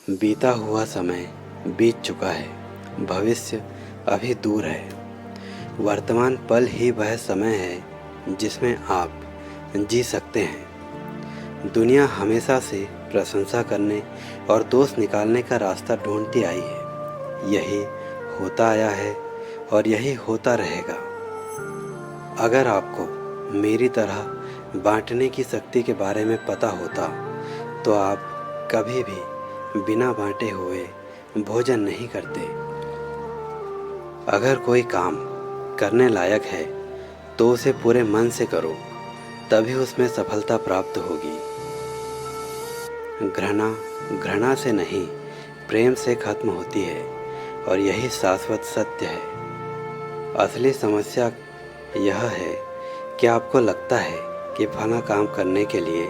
बीता हुआ समय बीत चुका है, भविष्य अभी दूर है। वर्तमान पल ही वह समय है जिसमें आप जी सकते हैं। दुनिया हमेशा से प्रशंसा करने और दोष निकालने का रास्ता ढूंढती आई है। यही होता आया है और यही होता रहेगा। अगर आपको मेरी तरह बांटने की शक्ति के बारे में पता होता तो आप कभी भी बिना बांटे हुए भोजन नहीं करते। अगर कोई काम करने लायक है तो उसे पूरे मन से करो, तभी उसमें सफलता प्राप्त होगी। घृणा घृणा से नहीं, प्रेम से खत्म होती है और यही शाश्वत सत्य है। असली समस्या यह है कि आपको लगता है कि फला काम करने के लिए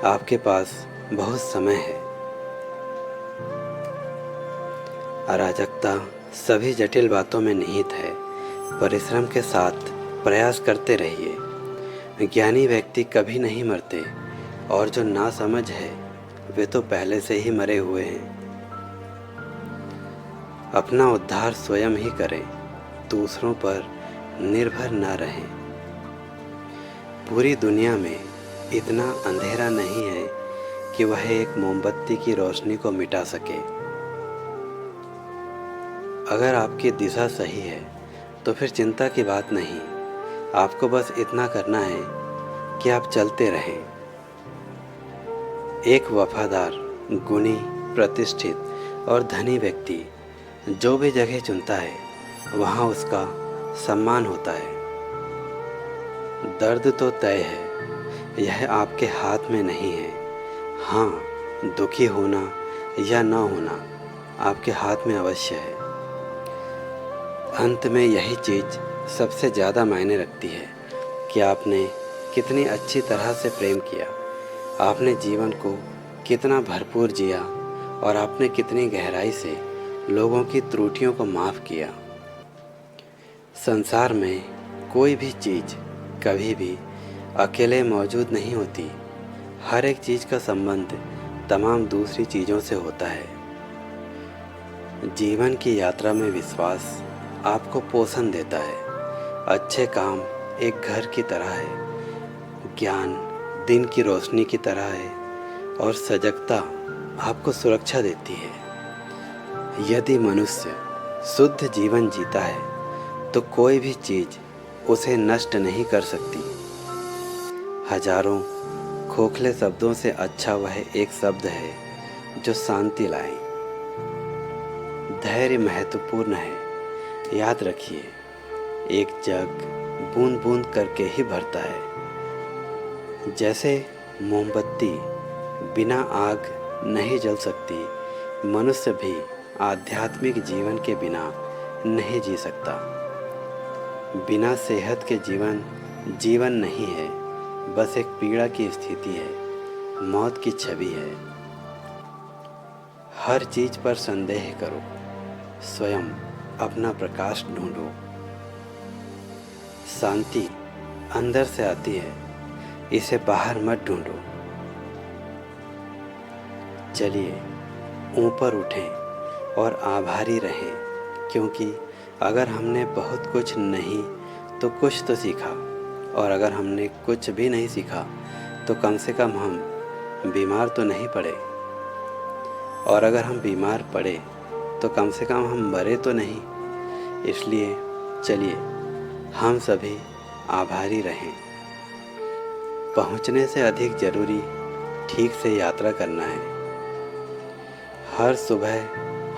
आपके पास बहुत समय है। अराजकता सभी जटिल बातों में निहित है। परिश्रम के साथ प्रयास करते रहिए। ज्ञानी व्यक्ति कभी नहीं मरते और जो नासमझ है वे तो पहले से ही मरे हुए हैं। अपना उद्धार स्वयं ही करें, दूसरों पर निर्भर न रहें। पूरी दुनिया में इतना अंधेरा नहीं है कि वह एक मोमबत्ती की रोशनी को मिटा सके। अगर आपकी दिशा सही है तो फिर चिंता की बात नहीं। आपको बस इतना करना है कि आप चलते रहें। एक वफादार, गुणी, प्रतिष्ठित और धनी व्यक्ति जो भी जगह चुनता है वहाँ उसका सम्मान होता है। दर्द तो तय है, यह आपके हाथ में नहीं है। हाँ, दुखी होना या न होना आपके हाथ में अवश्य है। अंत में यही चीज़ सबसे ज़्यादा मायने रखती है कि आपने कितनी अच्छी तरह से प्रेम किया, आपने जीवन को कितना भरपूर जिया और आपने कितनी गहराई से लोगों की त्रुटियों को माफ़ किया। संसार में कोई भी चीज़ कभी भी अकेले मौजूद नहीं होती। हर एक चीज़ का संबंध तमाम दूसरी चीज़ों से होता है। जीवन की यात्रा में विश्वास आपको पोषण देता है। अच्छे काम एक घर की तरह है, ज्ञान दिन की रोशनी की तरह है और सजगता आपको सुरक्षा देती है। यदि मनुष्य शुद्ध जीवन जीता है तो कोई भी चीज़ उसे नष्ट नहीं कर सकती। हजारों खोखले शब्दों से अच्छा वह एक शब्द है जो शांति लाए। धैर्य महत्वपूर्ण है। याद रखिए, एक जग बूंद बूंद करके ही भरता है। जैसे मोमबत्ती बिना आग नहीं जल सकती, मनुष्य भी आध्यात्मिक जीवन के बिना नहीं जी सकता। बिना सेहत के जीवन नहीं है, बस एक पीड़ा की स्थिति है, मौत की छवि है। हर चीज़ पर संदेह करो, स्वयं अपना प्रकाश ढूंढो। शांति अंदर से आती है, इसे बाहर मत ढूंढो। चलिए ऊपर उठें और आभारी रहें, क्योंकि अगर हमने बहुत कुछ नहीं तो कुछ तो सीखा, और अगर हमने कुछ भी नहीं सीखा तो कम से कम हम बीमार तो नहीं पड़े, और अगर हम बीमार पड़े तो कम से कम हम मरे तो नहीं। इसलिए चलिए हम सभी आभारी रहें। पहुंचने से अधिक ज़रूरी ठीक से यात्रा करना है। हर सुबह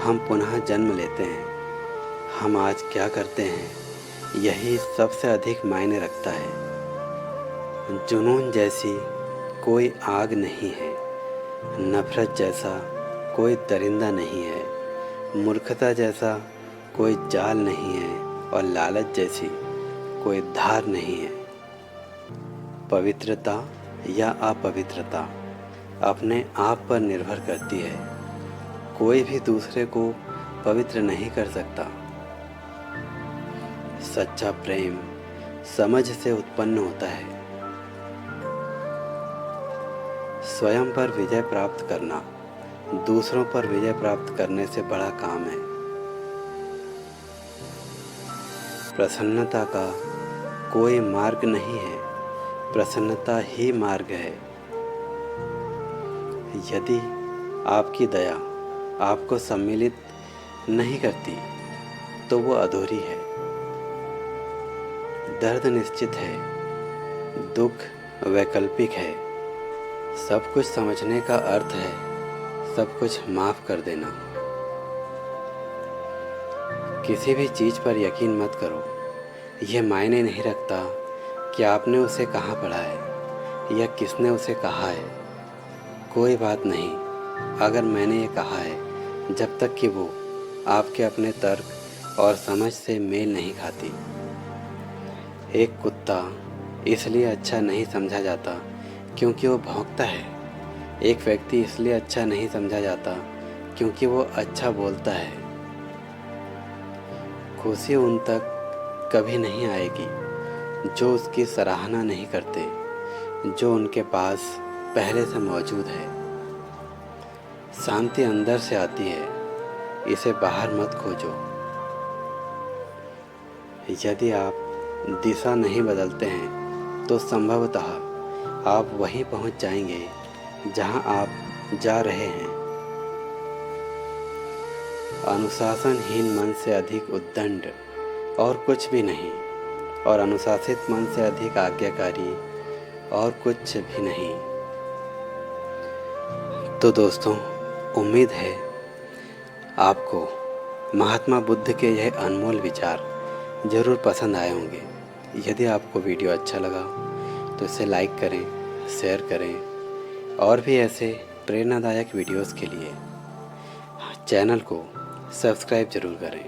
हम पुनः जन्म लेते हैं। हम आज क्या करते हैं यही सबसे अधिक मायने रखता है। जुनून जैसी कोई आग नहीं है, नफरत जैसा कोई दरिंदा नहीं है, मूर्खता जैसा कोई जाल नहीं है और लालच जैसी कोई धार नहीं है। पवित्रता या अपवित्रता अपने आप पर निर्भर करती है। कोई भी दूसरे को पवित्र नहीं कर सकता। सच्चा प्रेम समझ से उत्पन्न होता है। स्वयं पर विजय प्राप्त करना दूसरों पर विजय प्राप्त करने से बड़ा काम है। प्रसन्नता का कोई मार्ग नहीं है, प्रसन्नता ही मार्ग है। यदि आपकी दया आपको सम्मिलित नहीं करती तो वो अधूरी है। दर्द निश्चित है, दुख वैकल्पिक है। सब कुछ समझने का अर्थ है सब कुछ माफ कर देना। किसी भी चीज़ पर यकीन मत करो। यह मायने नहीं रखता कि आपने उसे कहाँ पढ़ा है या किसने उसे कहा है। कोई बात नहीं अगर मैंने ये कहा है, जब तक कि वो आपके अपने तर्क और समझ से मेल नहीं खाती। एक कुत्ता इसलिए अच्छा नहीं समझा जाता क्योंकि वो भौंकता है। एक व्यक्ति इसलिए अच्छा नहीं समझा जाता क्योंकि वो अच्छा बोलता है। खुशी उन तक कभी नहीं आएगी जो उसकी सराहना नहीं करते, जो उनके पास पहले से मौजूद है। शांति अंदर से आती है, इसे बाहर मत खोजो। यदि आप दिशा नहीं बदलते हैं तो संभवतः आप वहीं पहुंच जाएंगे जहां आप जा रहे हैं। अनुशासनहीन मन से अधिक उद्दंड और कुछ भी नहीं, और अनुशासित मन से अधिक आज्ञाकारी और कुछ भी नहीं। तो दोस्तों, उम्मीद है आपको महात्मा बुद्ध के यह अनमोल विचार ज़रूर पसंद आए होंगे। यदि आपको वीडियो अच्छा लगा तो इसे लाइक करें, शेयर करें और भी ऐसे प्रेरणादायक वीडियोस के लिए चैनल को सब्सक्राइब ज़रूर करें।